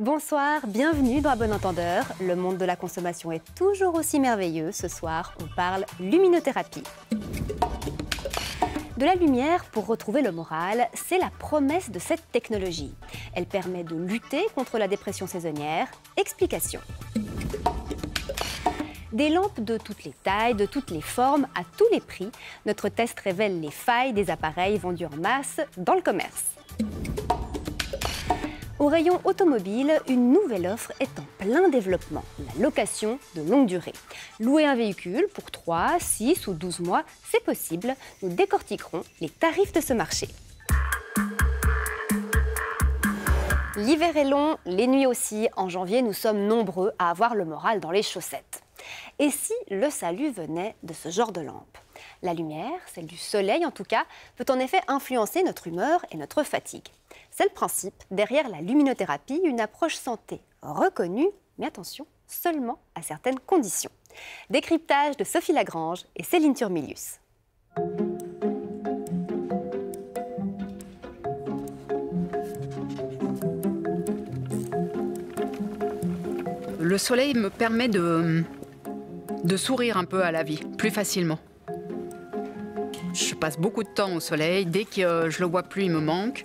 Bonsoir, bienvenue dans À Bon Entendeur. Le monde de la consommation est toujours aussi merveilleux. Ce soir, on parle luminothérapie. De la lumière pour retrouver le moral, c'est la promesse de cette technologie. Elle permet de lutter contre la dépression saisonnière. Explication. Des lampes de toutes les tailles, de toutes les formes, à tous les prix, notre test révèle les failles des appareils vendus en masse dans le commerce. Au rayon automobile, une nouvelle offre est en plein développement, la location de longue durée. Louer un véhicule pour 3, 6 ou 12 mois, c'est possible. Nous décortiquerons les tarifs de ce marché. L'hiver est long, les nuits aussi. En janvier, nous sommes nombreux à avoir le moral dans les chaussettes. Et si le salut venait de ce genre de lampe? La lumière, celle du soleil en tout cas, peut en effet influencer notre humeur et notre fatigue. C'est le principe derrière la luminothérapie, une approche santé reconnue, mais attention, seulement à certaines conditions. Décryptage de Sophie Lagrange et Céline Turmilius. Le soleil me permet de sourire un peu à la vie, plus facilement. Je passe beaucoup de temps au soleil. Dès que je le vois plus, il me manque.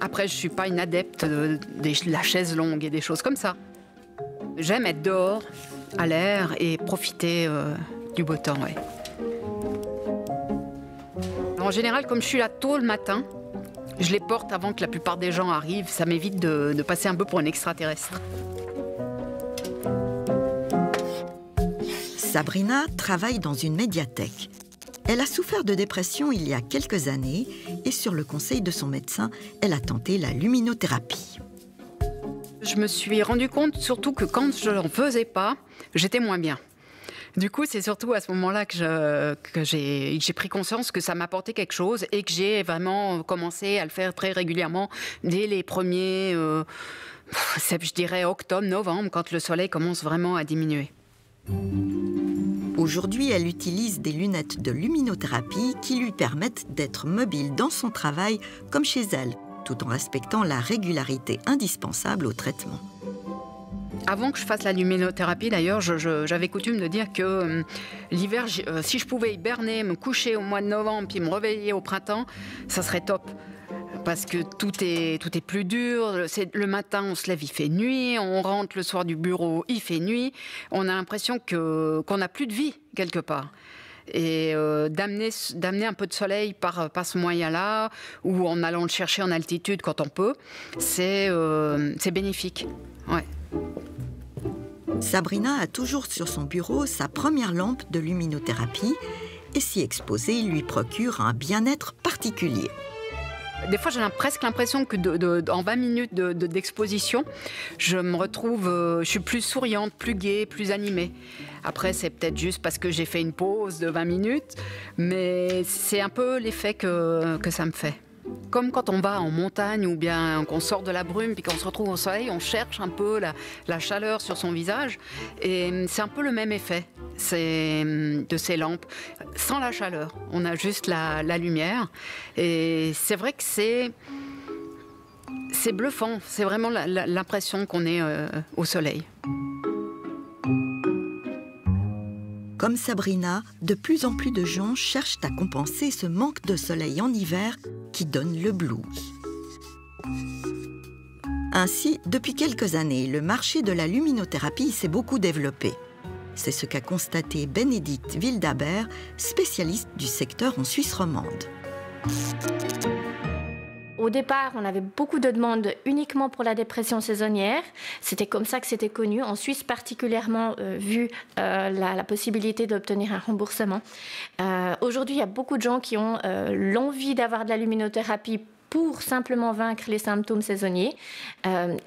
Après, je ne suis pas une adepte de la chaise longue et des choses comme ça. J'aime être dehors, à l'air et profiter du beau temps. Ouais. En général, comme je suis là tôt le matin, je les porte avant que la plupart des gens arrivent. Ça m'évite de passer un peu pour un extraterrestre. Sabrina travaille dans une médiathèque. Elle a souffert de dépression il y a quelques années et sur le conseil de son médecin, elle a tenté la luminothérapie. Je me suis rendu compte surtout que quand je n'en faisais pas, j'étais moins bien. Du coup, c'est surtout à ce moment-là que j'ai pris conscience que ça m'apportait quelque chose et que j'ai vraiment commencé à le faire très régulièrement dès les premiers, je dirais octobre, novembre, quand le soleil commence vraiment à diminuer. Aujourd'hui, elle utilise des lunettes de luminothérapie qui lui permettent d'être mobile dans son travail comme chez elle, tout en respectant la régularité indispensable au traitement. Avant que je fasse la luminothérapie, d'ailleurs, j'avais coutume de dire que l'hiver, si je pouvais hiberner, me coucher au mois de novembre puis me réveiller au printemps, ça serait top. Parce que tout est plus dur. Le matin, on se lève, il fait nuit. On rentre le soir du bureau, il fait nuit. On a l'impression qu'on n'a plus de vie, quelque part. Et d'amener un peu de soleil par ce moyen-là, ou en allant le chercher en altitude quand on peut, c'est bénéfique. Ouais. Sabrina a toujours sur son bureau sa première lampe de luminothérapie et s'y exposer lui procure un bien-être particulier. Des fois, j'ai presque l'impression que en 20 minutes d'exposition, je me retrouve, je suis plus souriante, plus gaie, plus animée. Après, c'est peut-être juste parce que j'ai fait une pause de 20 minutes, mais c'est un peu l'effet que ça me fait. Comme quand on va en montagne ou bien qu'on sort de la brume puis qu'on se retrouve au soleil, on cherche un peu la chaleur sur son visage. Et c'est un peu le même effet de ces lampes, sans la chaleur. On a juste la lumière. Et c'est vrai que c'est bluffant. C'est vraiment l'impression qu'on est au soleil. Comme Sabrina, de plus en plus de gens cherchent à compenser ce manque de soleil en hiver qui donne le blues. Ainsi, depuis quelques années, le marché de la luminothérapie s'est beaucoup développé. C'est ce qu'a constaté Bénédicte Wildhaber, spécialiste du secteur en Suisse romande. Au départ, on avait beaucoup de demandes uniquement pour la dépression saisonnière. C'était comme ça que c'était connu. En Suisse, particulièrement, vu la possibilité d'obtenir un remboursement. Aujourd'hui, il y a beaucoup de gens qui ont l'envie d'avoir de la luminothérapie pour simplement vaincre les symptômes saisonniers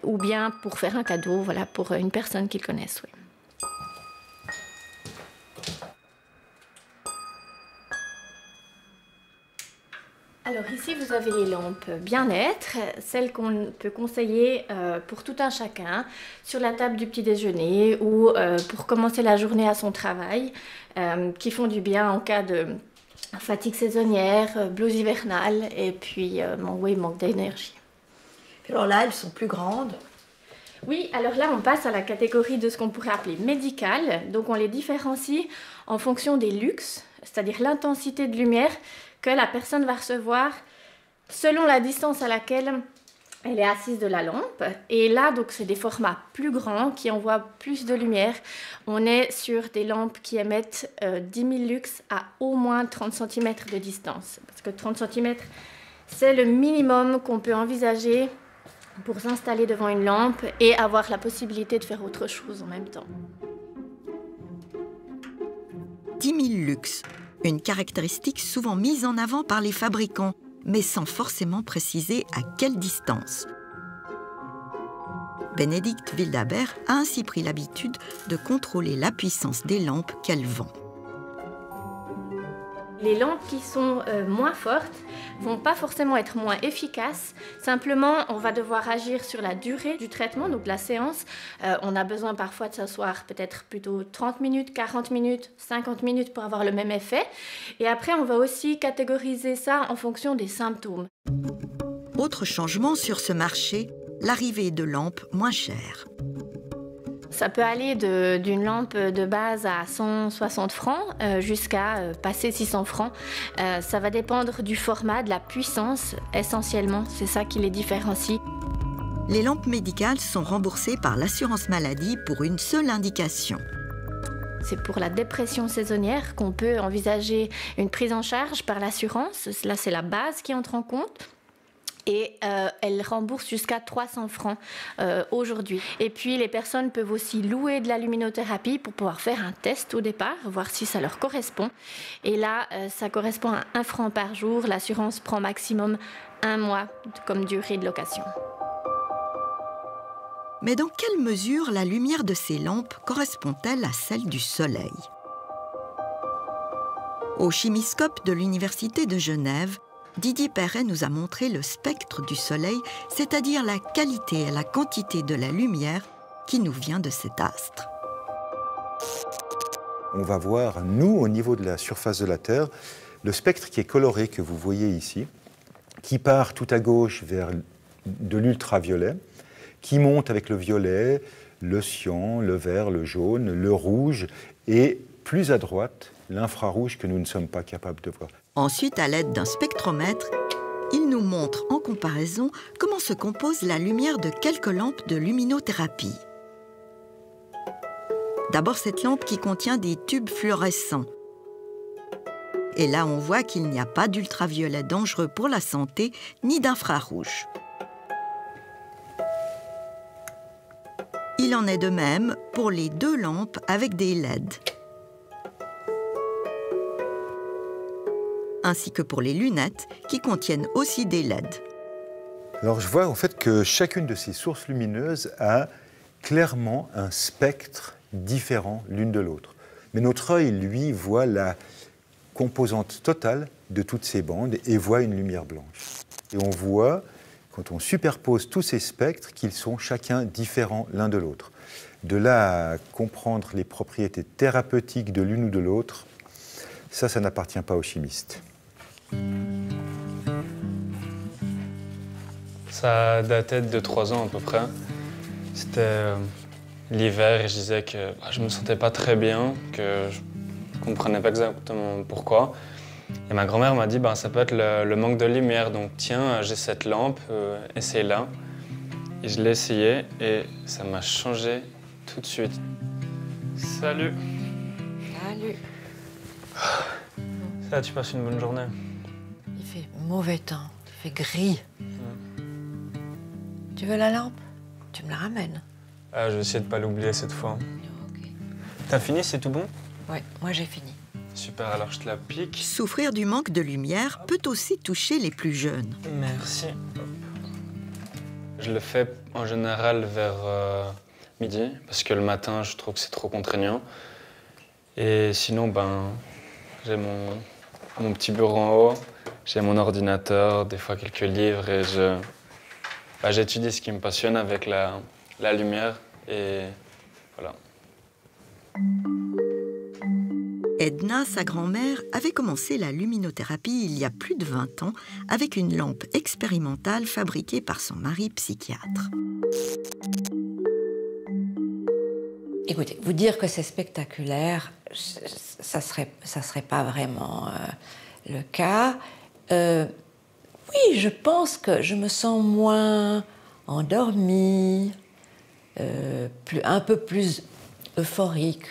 ou bien pour faire un cadeau, voilà, pour une personne qu'ils connaissent. Oui. Alors ici, vous avez les lampes bien-être, celles qu'on peut conseiller pour tout un chacun, sur la table du petit déjeuner ou pour commencer la journée à son travail, qui font du bien en cas de fatigue saisonnière, blues hivernale et puis manque d'énergie. Alors là, elles sont plus grandes. Oui, alors là, on passe à la catégorie de ce qu'on pourrait appeler médicale. Donc, on les différencie en fonction des luxes, c'est-à-dire l'intensité de lumière que la personne va recevoir selon la distance à laquelle elle est assise de la lampe. Et là, donc, c'est des formats plus grands qui envoient plus de lumière. On est sur des lampes qui émettent 10 000 lux à au moins 30 cm de distance. Parce que 30 cm, c'est le minimum qu'on peut envisager pour s'installer devant une lampe et avoir la possibilité de faire autre chose en même temps. 10 000 lux, une caractéristique souvent mise en avant par les fabricants, mais sans forcément préciser à quelle distance. Bénédicte Wildhaber a ainsi pris l'habitude de contrôler la puissance des lampes qu'elle vend. Les lampes qui sont moins fortes vont pas forcément être moins efficaces. Simplement, on va devoir agir sur la durée du traitement, donc la séance. On a besoin parfois de s'asseoir peut-être plutôt 30 minutes, 40 minutes, 50 minutes pour avoir le même effet. Et après, on va aussi catégoriser ça en fonction des symptômes. Autre changement sur ce marché, l'arrivée de lampes moins chères. Ça peut aller d'une lampe de base à 160 francs jusqu'à passer 600 francs. Ça va dépendre du format, de la puissance essentiellement. C'est ça qui les différencie. Les lampes médicales sont remboursées par l'assurance maladie pour une seule indication. C'est pour la dépression saisonnière qu'on peut envisager une prise en charge par l'assurance. Là, c'est la base qui entre en compte. Et elle rembourse jusqu'à 300 francs aujourd'hui. Et puis, les personnes peuvent aussi louer de la luminothérapie pour pouvoir faire un test au départ, voir si ça leur correspond. Et là, ça correspond à 1 franc par jour. L'assurance prend maximum 1 mois comme durée de location. Mais dans quelle mesure la lumière de ces lampes correspond-elle à celle du soleil? Au chimiscope de l'Université de Genève, Didier Perret nous a montré le spectre du soleil, c'est-à-dire la qualité et la quantité de la lumière qui nous vient de cet astre. On va voir, nous, au niveau de la surface de la Terre, le spectre qui est coloré, que vous voyez ici, qui part tout à gauche vers de l'ultraviolet, qui monte avec le violet, le cyan, le vert, le jaune, le rouge, et plus à droite, l'infrarouge que nous ne sommes pas capables de voir. Ensuite, à l'aide d'un spectromètre, il nous montre en comparaison comment se compose la lumière de quelques lampes de luminothérapie. D'abord, cette lampe qui contient des tubes fluorescents. Et là, on voit qu'il n'y a pas d'ultraviolet dangereux pour la santé, ni d'infrarouge. Il en est de même pour les 2 lampes avec des LED. Ainsi que pour les lunettes qui contiennent aussi des LED. Alors je vois en fait que chacune de ces sources lumineuses a clairement un spectre différent l'une de l'autre. Mais notre œil, lui, voit la composante totale de toutes ces bandes et voit une lumière blanche. Et on voit, quand on superpose tous ces spectres, qu'ils sont chacun différents l'un de l'autre. De là à comprendre les propriétés thérapeutiques de l'une ou de l'autre, ça n'appartient pas aux chimistes. Ça datait de 3 ans à peu près. C'était l'hiver et je disais que je me sentais pas très bien, que je comprenais pas exactement pourquoi. Et ma grand-mère m'a dit ça peut être le manque de lumière, donc tiens, j'ai cette lampe, essaye-la. Et je l'ai essayé et ça m'a changé tout de suite. Salut. Salut. Ça, tu passes une bonne journée? Il fait mauvais temps, il fait gris. Tu veux la lampe? Tu me la ramènes. Je vais essayer de pas l'oublier cette fois. Ok. T'as fini, c'est tout bon? Ouais, moi j'ai fini. Super, alors je te la pique. Souffrir du manque de lumière peut aussi toucher les plus jeunes. Merci. Je le fais en général vers midi, parce que le matin, je trouve que c'est trop contraignant. Et sinon, j'ai mon petit bureau en haut, j'ai mon ordinateur, des fois quelques livres, et j'étudie ce qui me passionne avec la lumière, et voilà. Edna, sa grand-mère, avait commencé la luminothérapie il y a plus de 20 ans avec une lampe expérimentale fabriquée par son mari psychiatre. Écoutez, vous dire que c'est spectaculaire, ça serait pas vraiment le cas. Oui, je pense que je me sens moins endormie, un peu plus euphorique,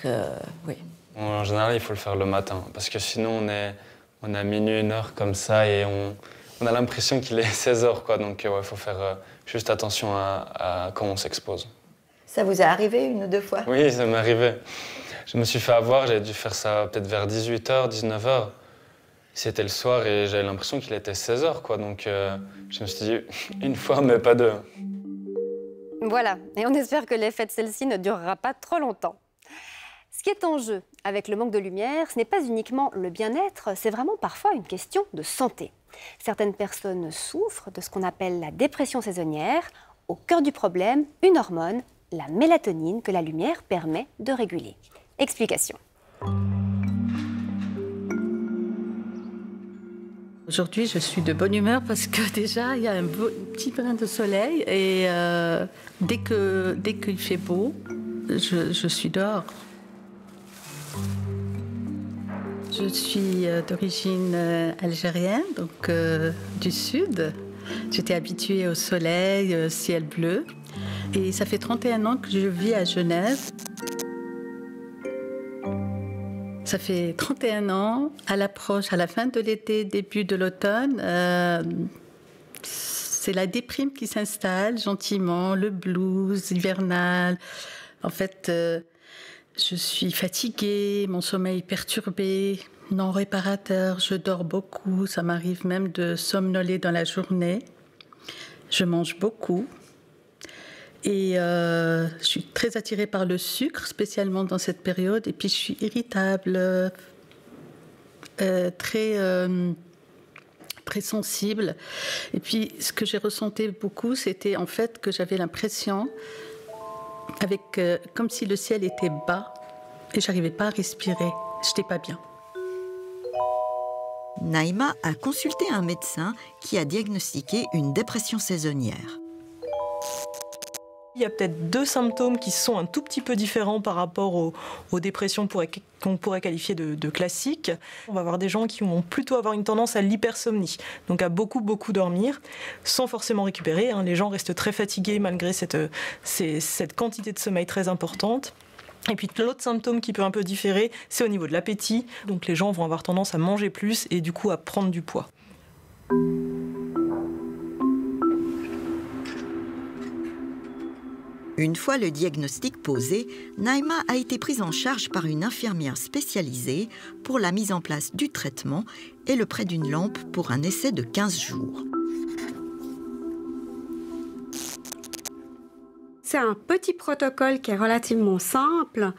oui. En général, il faut le faire le matin, parce que sinon on est à minuit, 1h comme ça, et on a l'impression qu'il est 16h, quoi. Donc il faut faire juste attention à quand on s'expose. Ça vous est arrivé 1 ou 2 fois? Oui, ça m'est arrivé. Je me suis fait avoir, j'avais dû faire ça peut-être vers 18h, 19h. C'était le soir et j'avais l'impression qu'il était 16h, quoi. Donc je me suis dit 1 fois, mais pas 2. Voilà, et on espère que l'effet de celle-ci ne durera pas trop longtemps. Ce qui est en jeu avec le manque de lumière, ce n'est pas uniquement le bien-être, c'est vraiment parfois une question de santé. Certaines personnes souffrent de ce qu'on appelle la dépression saisonnière. Au cœur du problème, une hormone, la mélatonine, que la lumière permet de réguler. Explication. Aujourd'hui, je suis de bonne humeur parce que déjà, il y a un petit brin de soleil et dès qu'il fait beau, je suis dehors. Je suis d'origine algérienne, donc du sud. J'étais habituée au soleil, ciel bleu. Et ça fait 31 ans que je vis à Genève. Ça fait 31 ans, à l'approche, à la fin de l'été, début de l'automne, c'est la déprime qui s'installe gentiment, le blues hivernal. En fait, je suis fatiguée, mon sommeil est perturbé, non réparateur, je dors beaucoup, ça m'arrive même de somnoler dans la journée. Je mange beaucoup. Et je suis très attirée par le sucre, spécialement dans cette période. Et puis je suis irritable, très sensible. Et puis ce que j'ai ressenti beaucoup, c'était en fait que j'avais l'impression, comme si le ciel était bas et j'arrivais pas à respirer. J'étais pas bien. Naïma a consulté un médecin qui a diagnostiqué une dépression saisonnière. Il y a peut-être 2 symptômes qui sont un tout petit peu différents par rapport aux dépressions qu'on pourrait qualifier de classiques. On va avoir des gens qui vont plutôt avoir une tendance à l'hypersomnie, donc à beaucoup dormir, sans forcément récupérer. Les gens restent très fatigués malgré cette quantité de sommeil très importante. Et puis l'autre symptôme qui peut un peu différer, c'est au niveau de l'appétit. Donc les gens vont avoir tendance à manger plus et du coup à prendre du poids. Une fois le diagnostic posé, Naïma a été prise en charge par une infirmière spécialisée pour la mise en place du traitement et le prêt d'une lampe pour un essai de 15 jours. C'est un petit protocole qui est relativement simple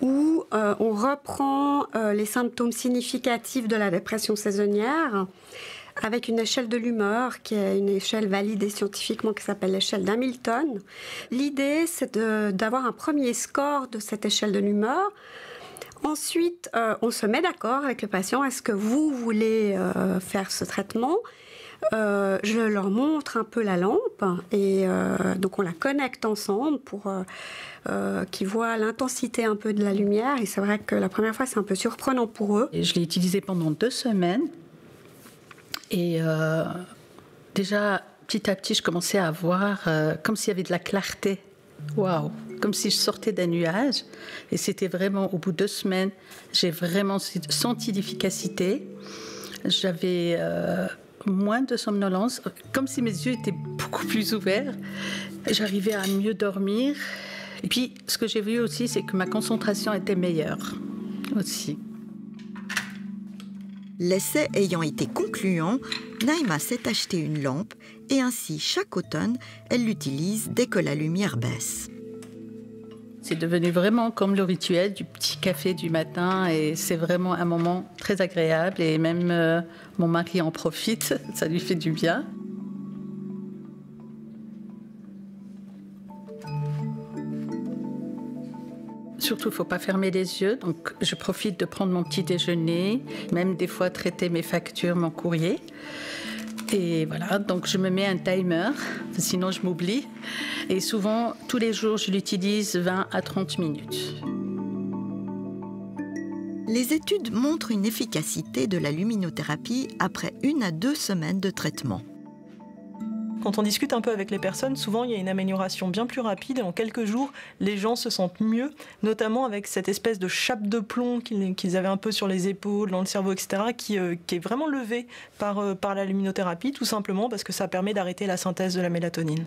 où on reprend les symptômes significatifs de la dépression saisonnière avec une échelle de l'humeur qui est une échelle validée scientifiquement qui s'appelle l'échelle d'Hamilton. L'idée, c'est d'avoir un premier score de cette échelle de l'humeur. Ensuite, on se met d'accord avec le patient. Est-ce que vous voulez faire ce traitement ? Je leur montre un peu la lampe et donc on la connecte ensemble pour qu'ils voient l'intensité un peu de la lumière. Et c'est vrai que la première fois, c'est un peu surprenant pour eux. Et je l'ai utilisé pendant 2 semaines. Et déjà, petit à petit, je commençais à voir comme s'il y avait de la clarté. Waouh! Comme si je sortais d'un nuage. Et c'était vraiment, au bout de 2 semaines, j'ai vraiment senti l'efficacité. J'avais moins de somnolence, comme si mes yeux étaient beaucoup plus ouverts. J'arrivais à mieux dormir. Et puis, ce que j'ai vu aussi, c'est que ma concentration était meilleure aussi. L'essai ayant été concluant, Naïma s'est acheté une lampe et ainsi, chaque automne, elle l'utilise dès que la lumière baisse. C'est devenu vraiment comme le rituel du petit café du matin et c'est vraiment un moment très agréable et même mon mari en profite, ça lui fait du bien. Surtout, il ne faut pas fermer les yeux. Donc, je profite de prendre mon petit déjeuner, même des fois traiter mes factures, mon courrier. Et voilà, donc je me mets un timer, sinon je m'oublie. Et souvent, tous les jours, je l'utilise 20 à 30 minutes. Les études montrent une efficacité de la luminothérapie après 1 à 2 semaines de traitement. Quand on discute un peu avec les personnes, souvent il y a une amélioration bien plus rapide et en quelques jours, les gens se sentent mieux, notamment avec cette espèce de chape de plomb qu'ils avaient un peu sur les épaules, dans le cerveau, etc., qui est vraiment levée par la luminothérapie, tout simplement parce que ça permet d'arrêter la synthèse de la mélatonine.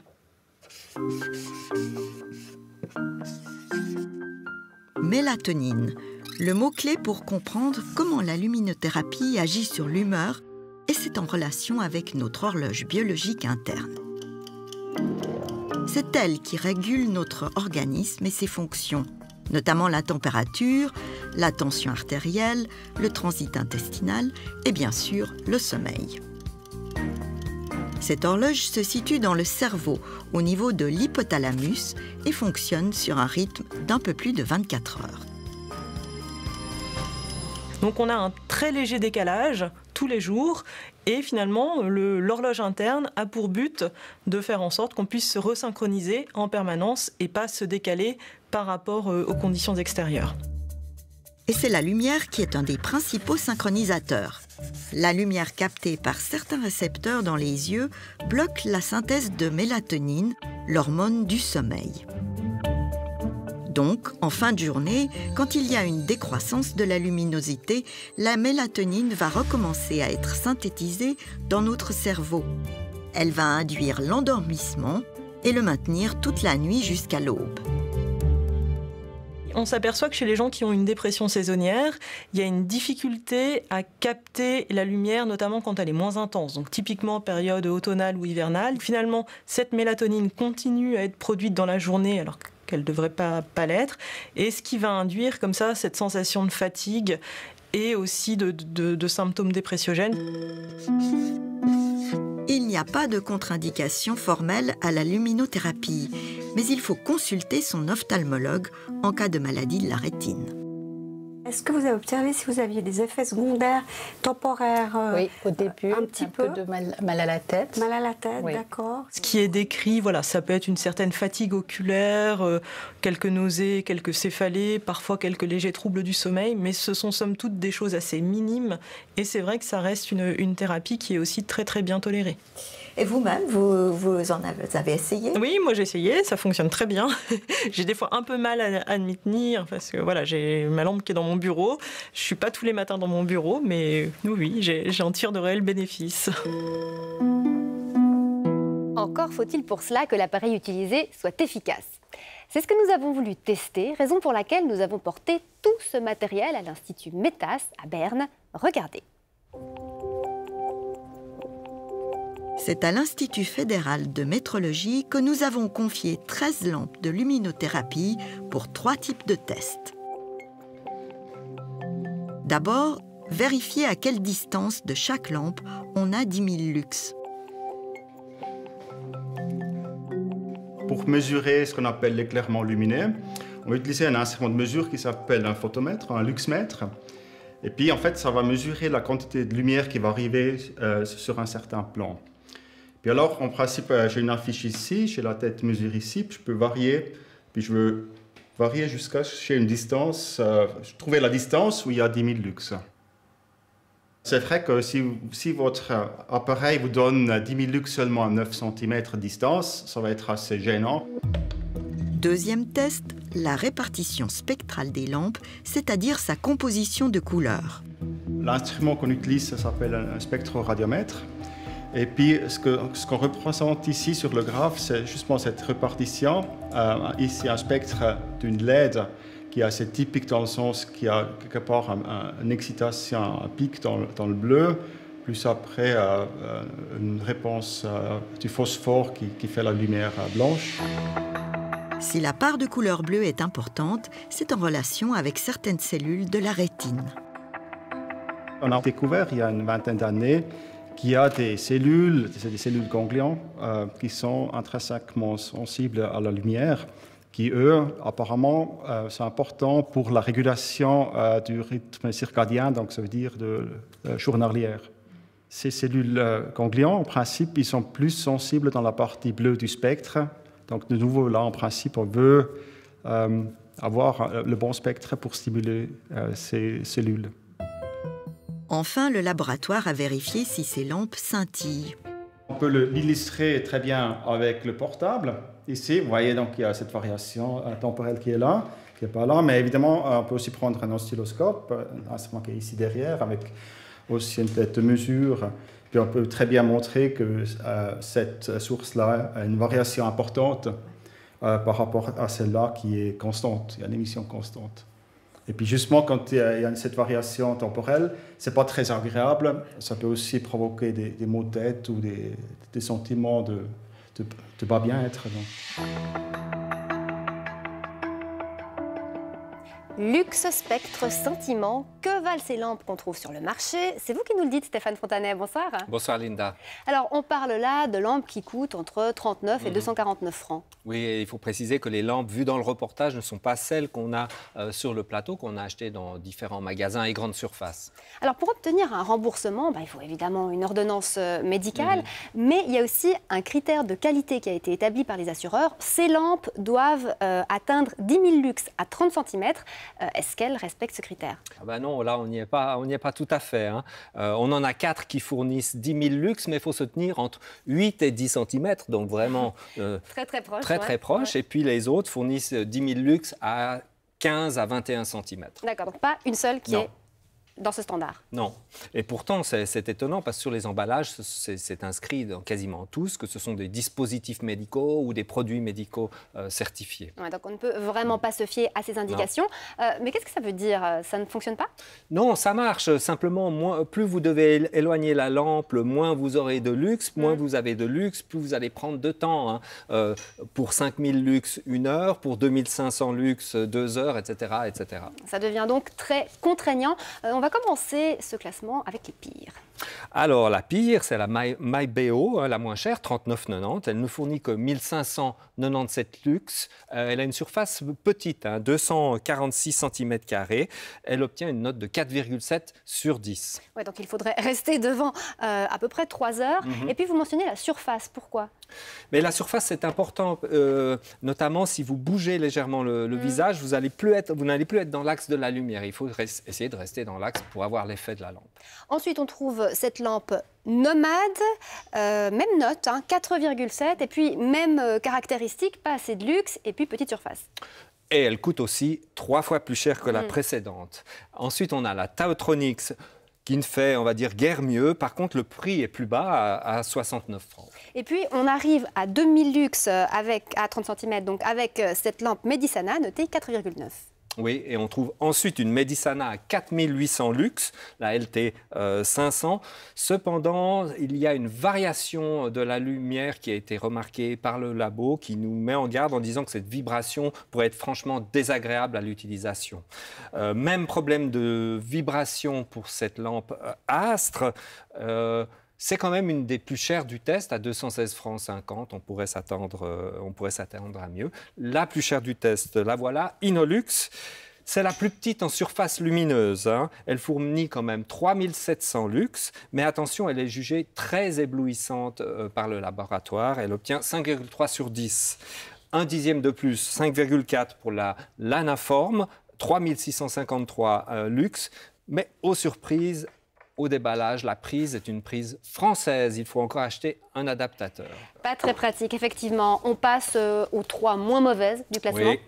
Mélatonine, le mot-clé pour comprendre comment la luminothérapie agit sur l'humeur, et c'est en relation avec notre horloge biologique interne. C'est elle qui régule notre organisme et ses fonctions, notamment la température, la tension artérielle, le transit intestinal et bien sûr le sommeil. Cette horloge se situe dans le cerveau, au niveau de l'hypothalamus, et fonctionne sur un rythme d'un peu plus de 24 heures. Donc on a un très léger décalage tous les jours et finalement l'horloge interne a pour but de faire en sorte qu'on puisse se resynchroniser en permanence et pas se décaler par rapport aux conditions extérieures. Et c'est la lumière qui est un des principaux synchronisateurs. La lumière captée par certains récepteurs dans les yeux bloque la synthèse de mélatonine, l'hormone du sommeil. Donc, en fin de journée, quand il y a une décroissance de la luminosité, la mélatonine va recommencer à être synthétisée dans notre cerveau. Elle va induire l'endormissement et le maintenir toute la nuit jusqu'à l'aube. On s'aperçoit que chez les gens qui ont une dépression saisonnière, il y a une difficulté à capter la lumière, notamment quand elle est moins intense. Donc typiquement période automnale ou hivernale. Finalement, cette mélatonine continue à être produite dans la journée alors qu'elle ne devrait pas l'être, et ce qui va induire comme ça cette sensation de fatigue et aussi de symptômes dépressiogènes. Il n'y a pas de contre-indication formelle à la luminothérapie, mais il faut consulter son ophtalmologue en cas de maladie de la rétine. Est-ce que vous avez observé si vous aviez des effets secondaires temporaires? Oui, au début, un petit peu de mal à la tête. Mal à la tête, oui. D'accord. Ce qui est décrit, voilà, ça peut être une certaine fatigue oculaire, quelques nausées, quelques céphalées, parfois quelques légers troubles du sommeil, mais ce sont somme toute des choses assez minimes. Et c'est vrai que ça reste une thérapie qui est aussi très très bien tolérée. Et vous-même, vous avez essayé? Oui, moi j'ai essayé, ça fonctionne très bien. J'ai des fois un peu mal à m'y tenir parce que voilà, j'ai ma lampe qui est dans mon bureau. Je suis pas tous les matins dans mon bureau, mais oui, j'en tire de réels bénéfices. Encore faut-il pour cela que l'appareil utilisé soit efficace. C'est ce que nous avons voulu tester, raison pour laquelle nous avons porté tout ce matériel à l'Institut Metas à Berne. Regardez. C'est à l'Institut fédéral de métrologie que nous avons confié 13 lampes de luminothérapie pour 3 types de tests. D'abord, vérifier à quelle distance de chaque lampe on a 10 000 lux. Pour mesurer ce qu'on appelle l'éclairement lumineux, on va utiliser un instrument de mesure qui s'appelle un photomètre, un luxmètre. Et puis, en fait, ça va mesurer la quantité de lumière qui va arriver sur un certain plan. Puis alors, en principe, j'ai une affiche ici, j'ai la tête mesure ici, puis je peux varier, puis je veux varier jusqu'à chez une distance, trouver la distance où il y a 10 000 lux. C'est vrai que si votre appareil vous donne 10 000 lux seulement à 9 cm de distance, ça va être assez gênant. Deuxième test, la répartition spectrale des lampes, c'est-à-dire sa composition de couleurs. L'instrument qu'on utilise, ça s'appelle un spectroradiomètre. Et puis, ce qu'on représente ici sur le graphe, c'est justement cette répartition. Ici, un spectre d'une LED qui est assez typique dans le sens qu'il y a quelque part une excitation, un pic dans le bleu, plus après une réponse du phosphore qui fait la lumière blanche. Si la part de couleur bleue est importante, c'est en relation avec certaines cellules de la rétine. On a découvert il y a une vingtaine d'années qu'il y a des cellules ganglions qui sont intrinsèquement sensibles à la lumière. qui, eux, apparemment, sont importants pour la régulation du rythme circadien, donc ça veut dire de journalière. Ces cellules ganglions, en principe, ils sont plus sensibles dans la partie bleue du spectre. Donc, de nouveau, là, en principe, on veut avoir le bon spectre pour stimuler ces cellules. Enfin, le laboratoire a vérifié si ces lampes scintillent. On peut l'illustrer très bien avec le portable. Ici, vous voyez, donc, il y a cette variation temporelle qui est là, qui n'est pas là. Mais évidemment, on peut aussi prendre un oscilloscope, un instrument qui est ici derrière, avec aussi une tête de mesure. Puis on peut très bien montrer que cette source-là a une variation importante par rapport à celle-là qui est constante. Il y a une émission constante. Et puis justement, quand il y a cette variation temporelle, ce n'est pas très agréable. Ça peut aussi provoquer des maux de tête ou des sentiments de pas bien-être. Luxe, spectre, sentiment, que valent ces lampes qu'on trouve sur le marché? C'est vous qui nous le dites, Stéphane Fontanet. Bonsoir. Bonsoir, Linda. Alors, on parle là de lampes qui coûtent entre 39 et 249 francs. Oui, et il faut préciser que les lampes vues dans le reportage ne sont pas celles qu'on a sur le plateau, qu'on a achetées dans différents magasins et grandes surfaces. Alors, pour obtenir un remboursement, il faut évidemment une ordonnance médicale, mais il y a aussi un critère de qualité qui a été établi par les assureurs. Ces lampes doivent atteindre 10 000 lux à 30 cm. Est-ce qu'elles respectent ce critère? Non, là, on n'y est pas tout à fait. Hein. On en a 4 qui fournissent 10 000 lux, mais il faut se tenir entre 8 et 10 cm, donc vraiment très proche. Très proche. Et puis les autres fournissent 10 000 lux à 15 à 21 cm. D'accord, donc pas une seule qui est dans ce standard. Non. Et pourtant, c'est étonnant parce que sur les emballages, c'est inscrit dans quasiment tous que ce sont des dispositifs médicaux ou des produits médicaux certifiés. Ouais, donc on ne peut vraiment pas se fier à ces indications. Mais qu'est-ce que ça veut dire? Ça ne fonctionne pas? Non, ça marche. Simplement, plus vous devez éloigner la lampe, moins vous aurez de luxe. Moins vous avez de luxe, plus vous allez prendre de temps. Hein. Pour 5 000 lux, 1 heure. Pour 2 500 lux, 2 heures, etc., etc. Ça devient donc très contraignant. On va commencer ce classement avec les pires. Alors, la pire, c'est la MyBeo, la moins chère, 39,90. Elle ne fournit que 1597 lux. Elle a une surface petite, 246 cm². Elle obtient une note de 4,7 sur 10. Ouais, donc il faudrait rester devant à peu près 3 heures. Et puis, vous mentionnez la surface. Pourquoi? Mais la surface, c'est important, notamment si vous bougez légèrement le visage, vous n'allez plus être dans l'axe de la lumière. Il faut essayer de rester dans l'axe pour avoir l'effet de la lampe. Ensuite, on trouve cette lampe nomade, même note, 4,7, et puis même caractéristique, pas assez de luxe, et puis petite surface. Et elle coûte aussi 3 fois plus cher que la précédente. Ensuite, on a la Taotronix, qui ne fait, on va dire, guère mieux. Par contre, le prix est plus bas, à 69 francs. Et puis, on arrive à 2000 lux à 30 cm, donc avec cette lampe Medisana, notée 4,9. Oui, et on trouve ensuite une Medisana à 4800 lux, la LT 500. Cependant, il y a une variation de la lumière qui a été remarquée par le labo qui nous met en garde en disant que cette vibration pourrait être franchement désagréable à l'utilisation. Même problème de vibration pour cette lampe Astre. C'est quand même une des plus chères du test, à 216 francs 50. On pourrait s'attendre à mieux. La plus chère du test, la voilà, Inolux. C'est la plus petite en surface lumineuse. Elle fournit quand même 3700 lux, mais attention, elle est jugée très éblouissante par le laboratoire. Elle obtient 5,3 sur 10. Un dixième de plus, 5,4 pour la Lanaform, 3653 lux. Mais aux surprises, au déballage, la prise est une prise française. Il faut encore acheter un adaptateur. Pas très pratique, effectivement. On passe aux 3 moins mauvaises du classement. Oui.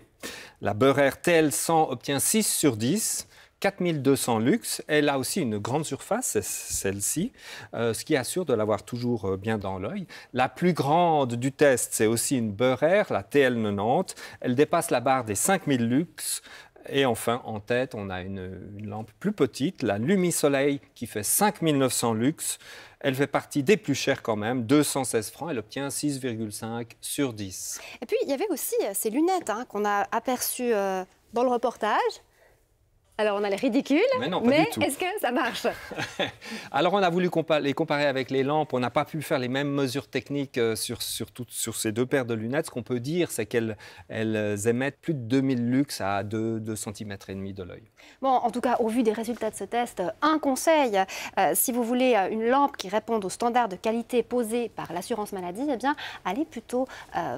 La Beurer TL100 obtient 6 sur 10, 4200 lux. Elle a aussi une grande surface, c'est celle-ci, ce qui assure de l'avoir toujours bien dans l'œil. La plus grande du test, c'est aussi une Beurer, la TL90. Elle dépasse la barre des 5000 lux. Et enfin, en tête, on a une lampe plus petite, la Lumisoleil, qui fait 5900 lux. Elle fait partie des plus chères quand même, 216 francs. Elle obtient 6,5 sur 10. Et puis, il y avait aussi ces lunettes qu'on a aperçues dans le reportage. Alors, on a les ridicules, mais est-ce que ça marche? Alors, on a voulu les comparer avec les lampes. On n'a pas pu faire les mêmes mesures techniques sur ces deux paires de lunettes. Ce qu'on peut dire, c'est qu'elles émettent plus de 2000 lux à 2,5 cm de l'œil. Bon, en tout cas, au vu des résultats de ce test, un conseil, si vous voulez une lampe qui réponde aux standards de qualité posés par l'assurance maladie, eh bien, allez plutôt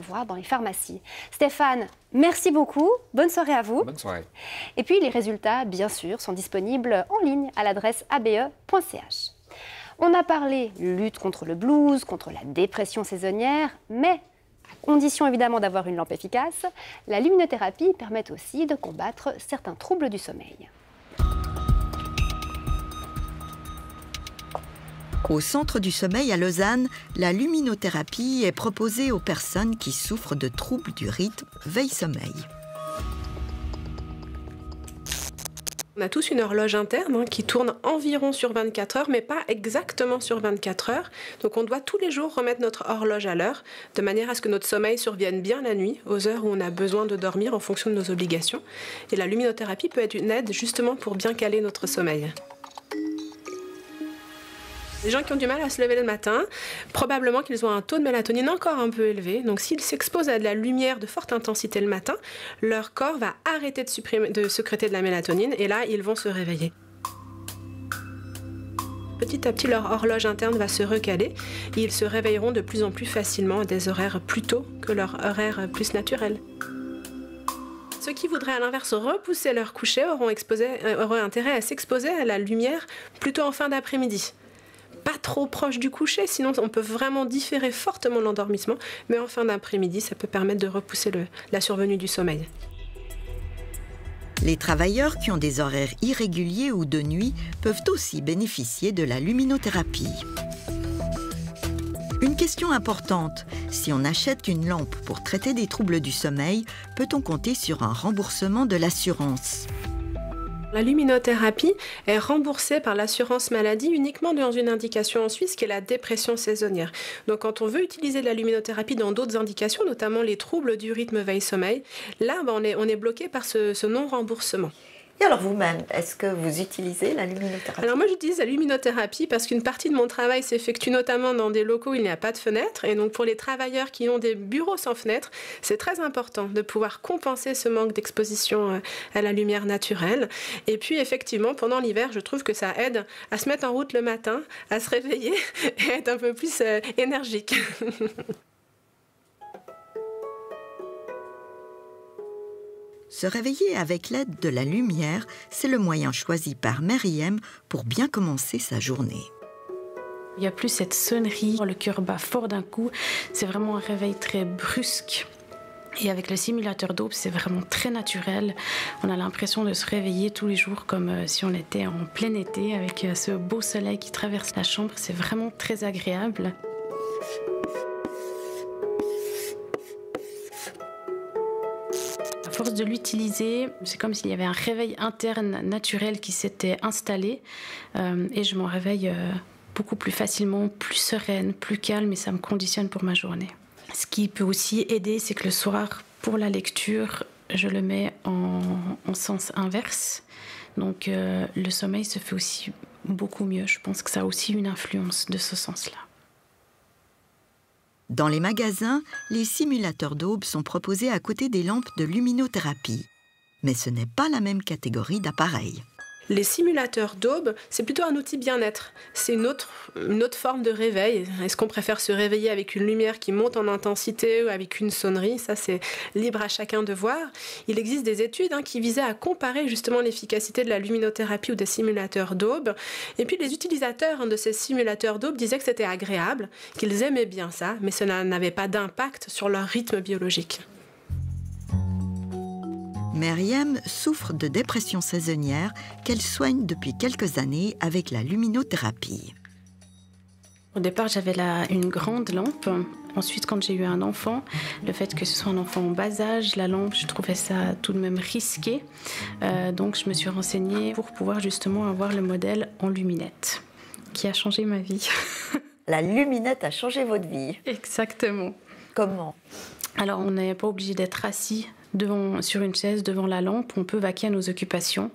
voir dans les pharmacies. Stéphane, merci beaucoup. Bonne soirée à vous. Bonne soirée. Et puis, les résultats, bien sûr, sont disponibles en ligne à l'adresse abe.ch. On a parlé lutte contre le blues, contre la dépression saisonnière, mais à condition évidemment d'avoir une lampe efficace, la luminothérapie permet aussi de combattre certains troubles du sommeil. Au Centre du sommeil à Lausanne, la luminothérapie est proposée aux personnes qui souffrent de troubles du rythme veille-sommeil. On a tous une horloge interne qui tourne environ sur 24 heures, mais pas exactement sur 24 heures. Donc on doit tous les jours remettre notre horloge à l'heure, de manière à ce que notre sommeil survienne bien la nuit, aux heures où on a besoin de dormir en fonction de nos obligations. Et la luminothérapie peut être une aide justement pour bien caler notre sommeil. Les gens qui ont du mal à se lever le matin, probablement qu'ils ont un taux de mélatonine encore un peu élevé. Donc s'ils s'exposent à de la lumière de forte intensité le matin, leur corps va arrêter de sécréter de la mélatonine et là, ils vont se réveiller. Petit à petit, leur horloge interne va se recaler et ils se réveilleront de plus en plus facilement à des horaires plus tôt que leur horaire plus naturel. Ceux qui voudraient à l'inverse repousser leur coucher auront intérêt à s'exposer à la lumière plutôt en fin d'après-midi. Pas trop proche du coucher, sinon on peut vraiment différer fortement l'endormissement, mais en fin d'après-midi, ça peut permettre de repousser la survenue du sommeil. Les travailleurs qui ont des horaires irréguliers ou de nuit peuvent aussi bénéficier de la luminothérapie. Une question importante, si on achète une lampe pour traiter des troubles du sommeil, peut-on compter sur un remboursement de l'assurance ? La luminothérapie est remboursée par l'assurance maladie uniquement dans une indication en Suisse qui est la dépression saisonnière. Donc quand on veut utiliser de la luminothérapie dans d'autres indications, notamment les troubles du rythme veille-sommeil, là on est bloqué par ce non-remboursement. Et alors vous-même, est-ce que vous utilisez la luminothérapie? Alors moi j'utilise la luminothérapie parce qu'une partie de mon travail s'effectue notamment dans des locaux où il n'y a pas de fenêtre. Et donc pour les travailleurs qui ont des bureaux sans fenêtre, c'est très important de pouvoir compenser ce manque d'exposition à la lumière naturelle. Et puis effectivement, pendant l'hiver, je trouve que ça aide à se mettre en route le matin, à se réveiller et à être un peu plus énergique. Se réveiller avec l'aide de la lumière, c'est le moyen choisi par Myriam pour bien commencer sa journée. Il n'y a plus cette sonnerie, le cœur bat fort d'un coup, c'est vraiment un réveil très brusque. Et avec le simulateur d'aube, c'est vraiment très naturel. On a l'impression de se réveiller tous les jours comme si on était en plein été avec ce beau soleil qui traverse la chambre. C'est vraiment très agréable. À force de l'utiliser, c'est comme s'il y avait un réveil interne naturel qui s'était installé et je m'en réveille beaucoup plus facilement, plus sereine, plus calme et ça me conditionne pour ma journée. Ce qui peut aussi aider, c'est que le soir, pour la lecture, je le mets en sens inverse. Donc le sommeil se fait aussi beaucoup mieux. Je pense que ça a aussi une influence de ce sens-là. Dans les magasins, les simulateurs d'aube sont proposés à côté des lampes de luminothérapie. Mais ce n'est pas la même catégorie d'appareils. Les simulateurs d'aube, c'est plutôt un outil bien-être. C'est une autre forme de réveil. Est-ce qu'on préfère se réveiller avec une lumière qui monte en intensité ou avec une sonnerie? Ça, c'est libre à chacun de voir. Il existe des études qui visaient à comparer justement l'efficacité de la luminothérapie ou des simulateurs d'aube. Et puis les utilisateurs de ces simulateurs d'aube disaient que c'était agréable, qu'ils aimaient bien ça, mais cela n'avait pas d'impact sur leur rythme biologique. Myriam souffre de dépression saisonnière qu'elle soigne depuis quelques années avec la luminothérapie. Au départ, j'avais une grande lampe. Ensuite, quand j'ai eu un enfant, le fait que ce soit un enfant en bas âge, la lampe, je trouvais ça tout de même risqué. Donc, je me suis renseignée pour pouvoir justement avoir le modèle en luminette, qui a changé ma vie. La luminette a changé votre vie? Exactement. Comment? Alors, on n'est pas obligé d'être assis sur une chaise devant la lampe, on peut vaquer à nos occupations.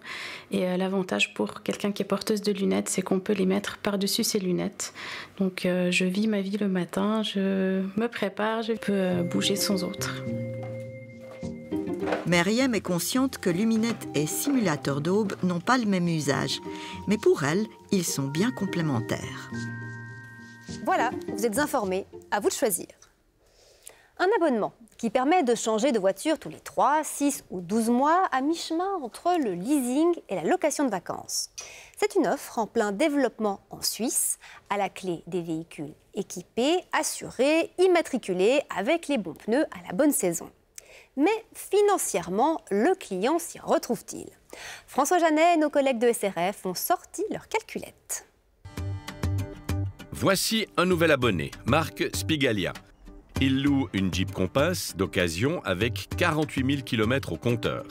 Et l'avantage pour quelqu'un qui est porteuse de lunettes, c'est qu'on peut les mettre par-dessus ses lunettes. Donc je vis ma vie le matin, je me prépare, je peux bouger sans autre. Myriam est consciente que luminettes et simulateurs d'aube n'ont pas le même usage. Mais pour elle, ils sont bien complémentaires. Voilà, vous êtes informés, à vous de choisir. Un abonnement qui permet de changer de voiture tous les 3, 6 ou 12 mois à mi-chemin entre le leasing et la location de vacances. C'est une offre en plein développement en Suisse, à la clé des véhicules équipés, assurés, immatriculés, avec les bons pneus à la bonne saison. Mais financièrement, le client s'y retrouve-t-il? François Janet et nos collègues de SRF ont sorti leurs calculettes. Voici un nouvel abonné, Marc Spigalia. Il loue une Jeep Compass d'occasion avec 48 000 km au compteur.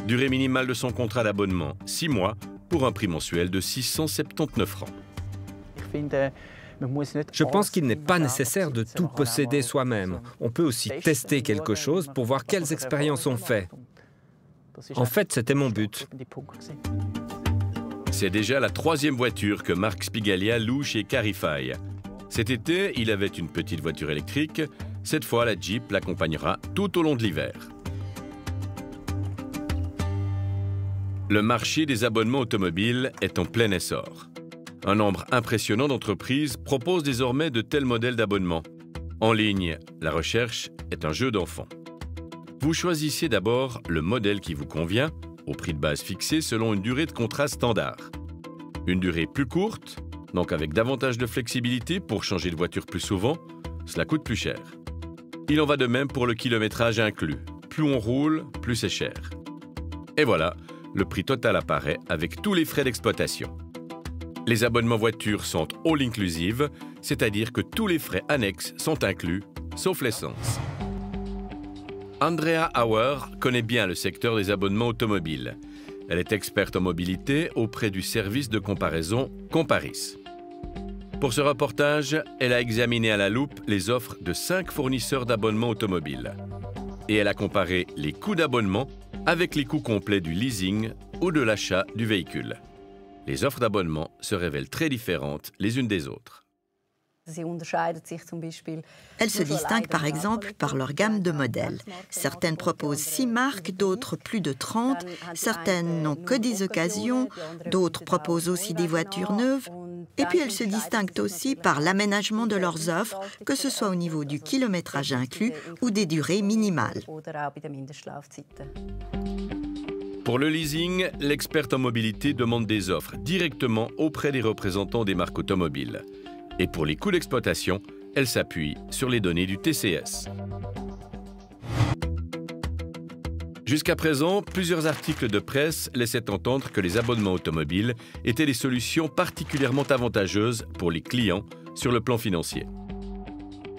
Durée minimale de son contrat d'abonnement, 6 mois, pour un prix mensuel de 679 francs. Je pense qu'il n'est pas nécessaire de tout posséder soi-même. On peut aussi tester quelque chose pour voir quelles expériences on fait. En fait, c'était mon but. C'est déjà la 3e voiture que Marc Spigalia loue chez Carify. Cet été, il avait une petite voiture électrique. Cette fois, la Jeep l'accompagnera tout au long de l'hiver. Le marché des abonnements automobiles est en plein essor. Un nombre impressionnant d'entreprises proposent désormais de tels modèles d'abonnement. En ligne, la recherche est un jeu d'enfant. Vous choisissez d'abord le modèle qui vous convient, au prix de base fixé selon une durée de contrat standard. Une durée plus courte, donc avec davantage de flexibilité pour changer de voiture plus souvent, cela coûte plus cher. Il en va de même pour le kilométrage inclus. Plus on roule, plus c'est cher. Et voilà, le prix total apparaît avec tous les frais d'exploitation. Les abonnements voitures sont all-inclusive, c'est-à-dire que tous les frais annexes sont inclus, sauf l'essence. Andrea Auer connaît bien le secteur des abonnements automobiles. Elle est experte en mobilité auprès du service de comparaison Comparis. Pour ce reportage, elle a examiné à la loupe les offres de 5 fournisseurs d'abonnements automobiles. Et elle a comparé les coûts d'abonnement avec les coûts complets du leasing ou de l'achat du véhicule. Les offres d'abonnement se révèlent très différentes les unes des autres. Elles se distinguent par exemple par leur gamme de modèles. Certaines proposent 6 marques, d'autres plus de 30. Certaines n'ont que des occasions, d'autres proposent aussi des voitures neuves. Et puis elles se distinguent aussi par l'aménagement de leurs offres, que ce soit au niveau du kilométrage inclus ou des durées minimales. Pour le leasing, l'experte en mobilité demande des offres directement auprès des représentants des marques automobiles. Et pour les coûts d'exploitation, elle s'appuie sur les données du TCS. Jusqu'à présent, plusieurs articles de presse laissaient entendre que les abonnements automobiles étaient des solutions particulièrement avantageuses pour les clients sur le plan financier.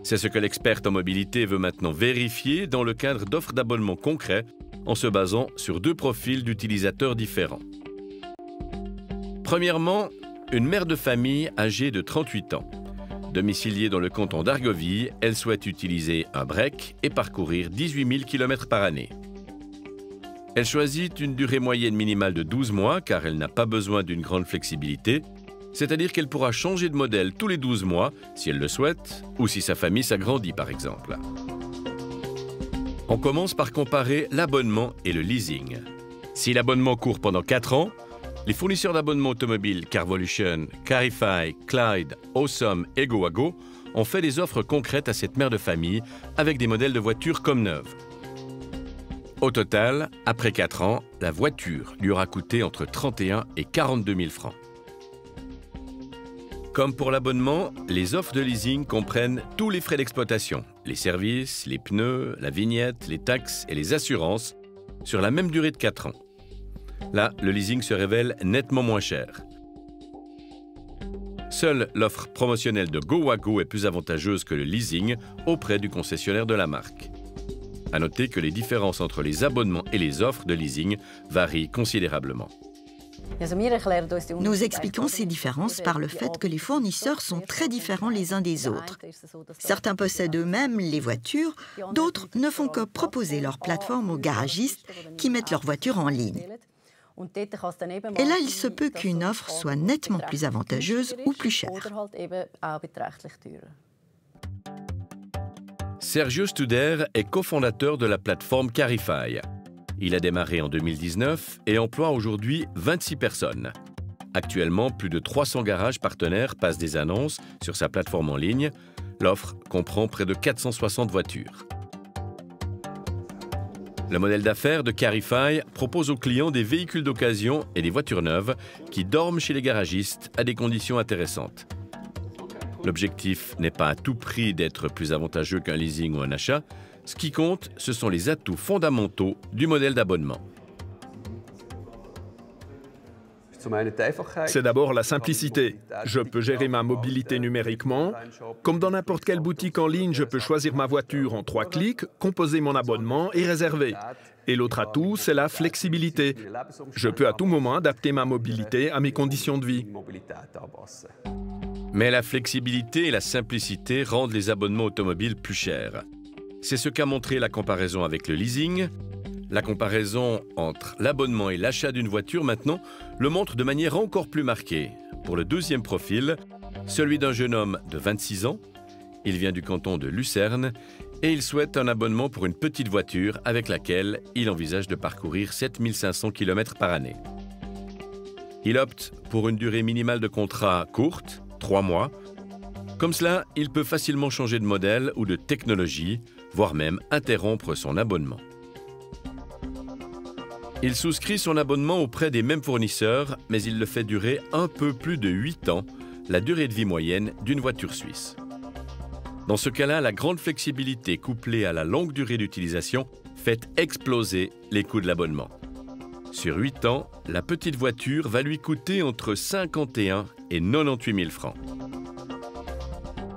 C'est ce que l'experte en mobilité veut maintenant vérifier dans le cadre d'offres d'abonnement concrets en se basant sur 2 profils d'utilisateurs différents. Premièrement, une mère de famille âgée de 38 ans. Domiciliée dans le canton d'Argovie, elle souhaite utiliser un break et parcourir 18 000 km par année. Elle choisit une durée moyenne minimale de 12 mois car elle n'a pas besoin d'une grande flexibilité, c'est-à-dire qu'elle pourra changer de modèle tous les 12 mois si elle le souhaite ou si sa famille s'agrandit par exemple. On commence par comparer l'abonnement et le leasing. Si l'abonnement court pendant 4 ans, les fournisseurs d'abonnements automobiles Carvolution, Carify, Clyde, Awesome et GoWago ont fait des offres concrètes à cette mère de famille avec des modèles de voitures comme neuves. Au total, après 4 ans, la voiture lui aura coûté entre 31 et 42 000 francs. Comme pour l'abonnement, les offres de leasing comprennent tous les frais d'exploitation, les services, les pneus, la vignette, les taxes et les assurances sur la même durée de 4 ans. Là, le leasing se révèle nettement moins cher. Seule l'offre promotionnelle de GoWago est plus avantageuse que le leasing auprès du concessionnaire de la marque. À noter que les différences entre les abonnements et les offres de leasing varient considérablement. Nous expliquons ces différences par le fait que les fournisseurs sont très différents les uns des autres. Certains possèdent eux-mêmes les voitures, d'autres ne font que proposer leur plateforme aux garagistes qui mettent leurs voitures en ligne. Et là, il se peut qu'une offre soit nettement plus avantageuse ou plus chère. Sergio Studer est cofondateur de la plateforme Carify. Il a démarré en 2019 et emploie aujourd'hui 26 personnes. Actuellement, plus de 300 garages partenaires passent des annonces sur sa plateforme en ligne. L'offre comprend près de 460 voitures. Le modèle d'affaires de Carify propose aux clients des véhicules d'occasion et des voitures neuves qui dorment chez les garagistes à des conditions intéressantes. L'objectif n'est pas à tout prix d'être plus avantageux qu'un leasing ou un achat. Ce qui compte, ce sont les atouts fondamentaux du modèle d'abonnement. C'est d'abord la simplicité. Je peux gérer ma mobilité numériquement. Comme dans n'importe quelle boutique en ligne, je peux choisir ma voiture en 3 clics, composer mon abonnement et réserver. Et l'autre atout, c'est la flexibilité. Je peux à tout moment adapter ma mobilité à mes conditions de vie. Mais la flexibilité et la simplicité rendent les abonnements automobiles plus chers. C'est ce qu'a montré la comparaison avec le leasing. La comparaison entre l'abonnement et l'achat d'une voiture, maintenant, le montre de manière encore plus marquée. Pour le deuxième profil, celui d'un jeune homme de 26 ans. Il vient du canton de Lucerne et il souhaite un abonnement pour une petite voiture avec laquelle il envisage de parcourir 7500 km par année. Il opte pour une durée minimale de contrat courte, 3 mois. Comme cela, il peut facilement changer de modèle ou de technologie, voire même interrompre son abonnement. Il souscrit son abonnement auprès des mêmes fournisseurs, mais il le fait durer un peu plus de 8 ans, la durée de vie moyenne d'une voiture suisse. Dans ce cas-là, la grande flexibilité couplée à la longue durée d'utilisation fait exploser les coûts de l'abonnement. Sur 8 ans, la petite voiture va lui coûter entre 51 et 98 000 francs.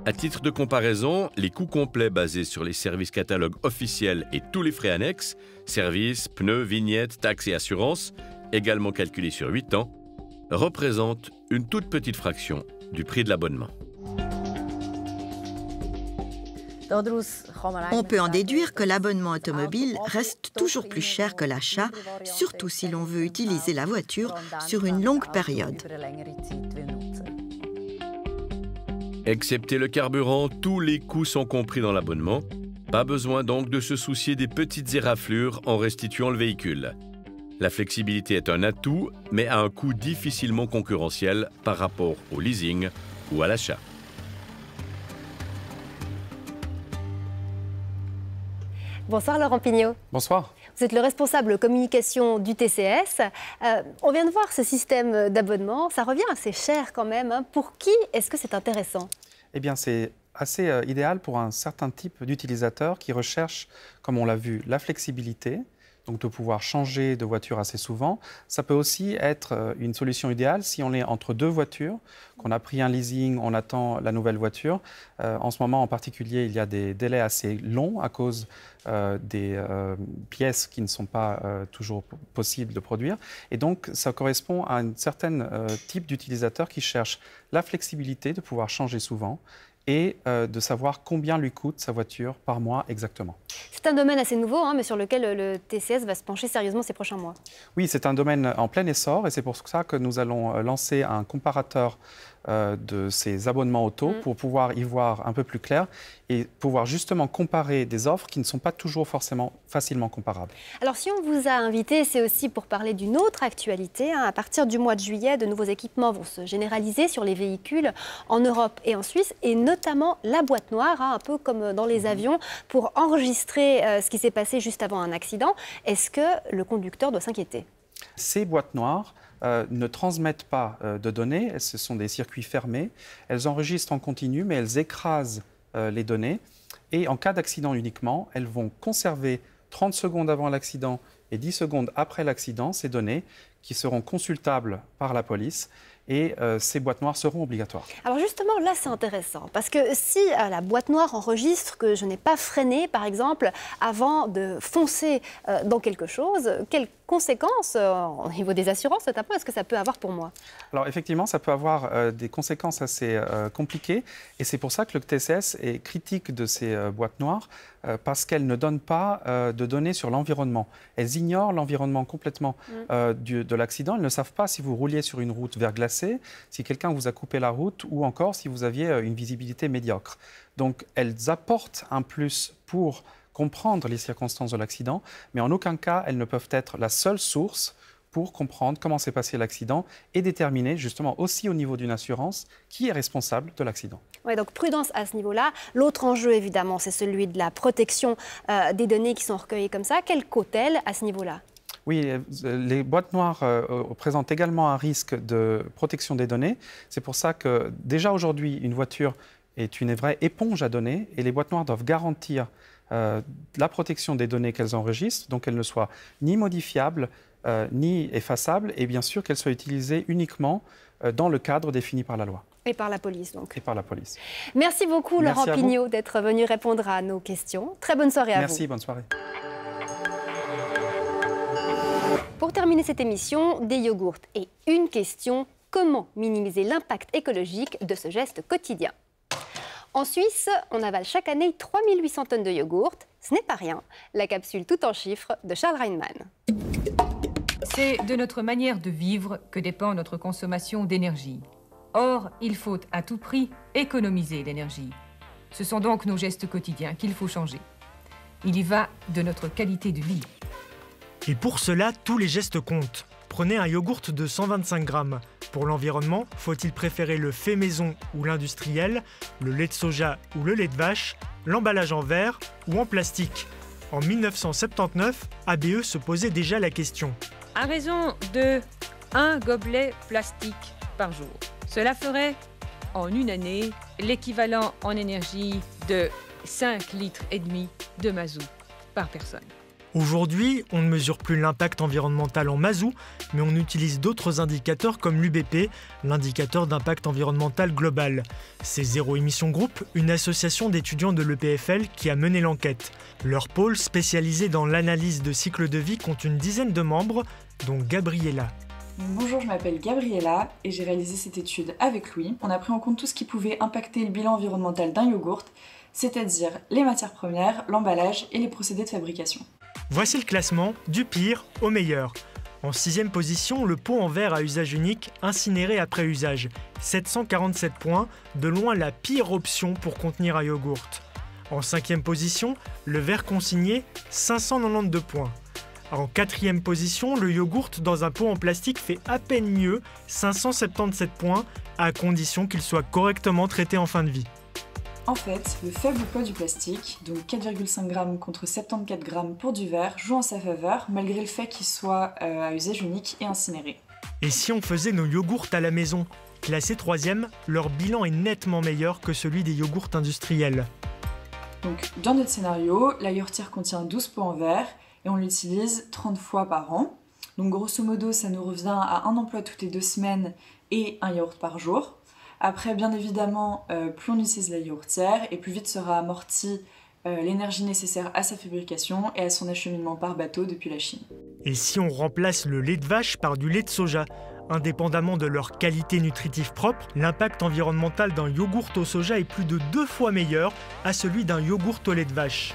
À titre de comparaison, les coûts complets basés sur les services catalogues officiels et tous les frais annexes, services, pneus, vignettes, taxes et assurances, également calculés sur 8 ans, représentent une toute petite fraction du prix de l'abonnement. On peut en déduire que l'abonnement automobile reste toujours plus cher que l'achat, surtout si l'on veut utiliser la voiture sur une longue période. Excepté le carburant, tous les coûts sont compris dans l'abonnement. Pas besoin donc de se soucier des petites éraflures en restituant le véhicule. La flexibilité est un atout, mais à un coût difficilement concurrentiel par rapport au leasing ou à l'achat. Bonsoir Laurent Pignot. Bonsoir. Vous êtes le responsable communication du TCS. On vient de voir ce système d'abonnement. Ça revient assez cher quand même. Pour qui est-ce que c'est intéressant? Eh bien, c'est assez idéal pour un certain type d'utilisateurs qui recherchent, comme on l'a vu, la flexibilité, donc de pouvoir changer de voiture assez souvent. Ça peut aussi être une solution idéale si on est entre 2 voitures, qu'on a pris un leasing, on attend la nouvelle voiture. En ce moment en particulier, il y a des délais assez longs à cause des pièces qui ne sont pas toujours possibles de produire. Et donc, ça correspond à un certain type d'utilisateur qui cherche la flexibilité de pouvoir changer souvent et de savoir combien lui coûte sa voiture par mois exactement. C'est un domaine assez nouveau, mais sur lequel le TCS va se pencher sérieusement ces prochains mois. Oui, c'est un domaine en plein essor et c'est pour ça que nous allons lancer un comparateur de ces abonnements auto pour pouvoir y voir un peu plus clair et pouvoir justement comparer des offres qui ne sont pas toujours forcément facilement comparables. Alors si on vous a invité, c'est aussi pour parler d'une autre actualité. À partir du mois de juillet, de nouveaux équipements vont se généraliser sur les véhicules en Europe et en Suisse, et notamment la boîte noire, un peu comme dans les avions, pour enregistrer ce qui s'est passé juste avant un accident. Est-ce que le conducteur doit s'inquiéter? Ces boîtes noires ne transmettent pas de données, ce sont des circuits fermés. Elles enregistrent en continu, mais elles écrasent les données. Et en cas d'accident uniquement, elles vont conserver 30 secondes avant l'accident et 10 secondes après l'accident ces données qui seront consultables par la police. et ces boîtes noires seront obligatoires. Alors justement, là c'est intéressant, parce que si la boîte noire enregistre que je n'ai pas freiné, par exemple, avant de foncer dans quelque chose, quelles conséquences, au niveau des assurances notamment, est-ce que ça peut avoir pour moi? Alors effectivement, ça peut avoir des conséquences assez compliquées, et c'est pour ça que le TCS est critique de ces boîtes noires, parce qu'elles ne donnent pas de données sur l'environnement. Elles ignorent l'environnement complètement de l'accident. Elles ne savent pas si vous rouliez sur une route verglacée, si quelqu'un vous a coupé la route, ou encore si vous aviez une visibilité médiocre. Donc elles apportent un plus pour comprendre les circonstances de l'accident, mais en aucun cas elles ne peuvent être la seule source pour comprendre comment s'est passé l'accident et déterminer justement aussi au niveau d'une assurance qui est responsable de l'accident. Oui, donc prudence à ce niveau-là. L'autre enjeu, évidemment, c'est celui de la protection des données qui sont recueillies comme ça. Quelle cote-t-elle à ce niveau-là? Oui, les boîtes noires présentent également un risque de protection des données. C'est pour ça que déjà aujourd'hui, une voiture est une vraie éponge à données et les boîtes noires doivent garantir la protection des données qu'elles enregistrent, donc qu'elles ne soient ni modifiables, ni effaçables, et bien sûr qu'elles soient utilisées uniquement dans le cadre défini par la loi. Et par la police, donc. Et par la police. Merci beaucoup, Laurent Pignot, d'être venu répondre à nos questions. Très bonne soirée à vous. Merci, bonne soirée. Pour terminer cette émission, des yogourts et une question, comment minimiser l'impact écologique de ce geste quotidien? En Suisse, on avale chaque année 3800 tonnes de yogourt. Ce n'est pas rien. La capsule tout en chiffres de Charles Reinmann. C'est de notre manière de vivre que dépend notre consommation d'énergie. Or, il faut à tout prix économiser l'énergie. Ce sont donc nos gestes quotidiens qu'il faut changer. Il y va de notre qualité de vie. Et pour cela, tous les gestes comptent. Prenez un yogourt de 125 grammes. Pour l'environnement, faut-il préférer le fait maison ou l'industriel, le lait de soja ou le lait de vache, l'emballage en verre ou en plastique? En 1979, ABE se posait déjà la question. À raison de 1 gobelet plastique par jour. Cela ferait, en une année, l'équivalent en énergie de 5,5 litres de mazout par personne. Aujourd'hui, on ne mesure plus l'impact environnemental en mazout, mais on utilise d'autres indicateurs comme l'UBP, l'indicateur d'impact environnemental global. C'est Zéro Émission Group, une association d'étudiants de l'EPFL qui a mené l'enquête. Leur pôle, spécialisé dans l'analyse de cycle de vie, compte une dizaine de membres, dont Gabriella. Bonjour, je m'appelle Gabriella et j'ai réalisé cette étude avec Louis. On a pris en compte tout ce qui pouvait impacter le bilan environnemental d'un yogourt, c'est-à-dire les matières premières, l'emballage et les procédés de fabrication. Voici le classement du pire au meilleur. En 6e position, le pot en verre à usage unique incinéré après usage. 747 points, de loin la pire option pour contenir un yogourt. En 5e position, le verre consigné, 592 points. En 4e position, le yogourt dans un pot en plastique fait à peine mieux, 577 points, à condition qu'il soit correctement traité en fin de vie. En fait, le faible poids du plastique, donc 4,5 g contre 74 g pour du verre, joue en sa faveur, malgré le fait qu'il soit à usage unique et incinéré. Et si on faisait nos yogourts à la maison? Classés 3e, leur bilan est nettement meilleur que celui des yogourts industriels. Donc, dans notre scénario, la yogourtière contient 12 pots en verre et on l'utilise 30 fois par an. Donc grosso modo, ça nous revient à un emploi toutes les 2 semaines et un yaourt par jour. Après, bien évidemment, plus on utilise la yaourtière et plus vite sera amortie l'énergie nécessaire à sa fabrication et à son acheminement par bateau depuis la Chine. Et si on remplace le lait de vache par du lait de soja? Indépendamment de leur qualité nutritive propre, l'impact environnemental d'un yogourt au soja est plus de 2 fois meilleur à celui d'un yogourt au lait de vache.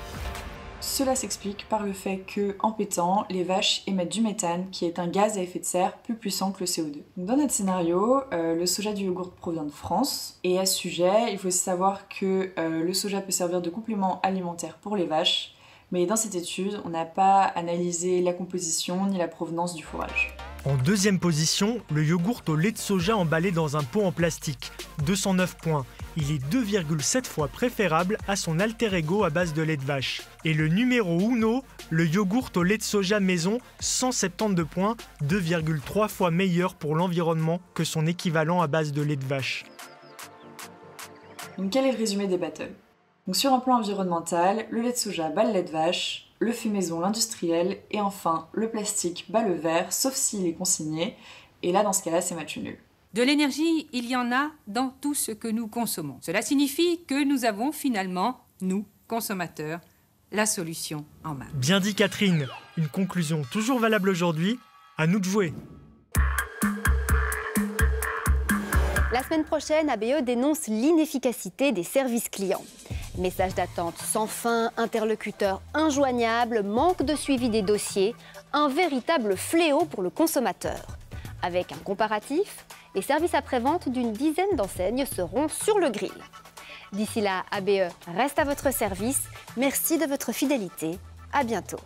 Cela s'explique par le fait que, en pétant, les vaches émettent du méthane, qui est un gaz à effet de serre plus puissant que le CO2. Dans notre scénario, le soja du yogourt provient de France, et à ce sujet, il faut aussi savoir que le soja peut servir de complément alimentaire pour les vaches, mais dans cette étude, on n'a pas analysé la composition ni la provenance du fourrage. En 2e position, le yogourt au lait de soja emballé dans un pot en plastique, 209 points. Il est 2,7 fois préférable à son alter ego à base de lait de vache. Et le numéro uno, le yogourt au lait de soja maison, 172 points, 2,3 fois meilleur pour l'environnement que son équivalent à base de lait de vache. Donc quel est le résumé des battles? Donc sur un plan environnemental, le lait de soja bat le lait de vache, le fait maison l'industriel, et enfin le plastique bat le verre, sauf s'il est consigné, et là dans ce cas-là c'est match nul. De l'énergie, il y en a dans tout ce que nous consommons. Cela signifie que nous avons finalement, nous, consommateurs, la solution en main. Bien dit Catherine, une conclusion toujours valable aujourd'hui, à nous de jouer. La semaine prochaine, ABE dénonce l'inefficacité des services clients. Messages d'attente sans fin, interlocuteurs injoignables, manque de suivi des dossiers, un véritable fléau pour le consommateur. Avec un comparatif, les services après-vente d'une dizaine d'enseignes seront sur le grill. D'ici là, ABE reste à votre service. Merci de votre fidélité. À bientôt.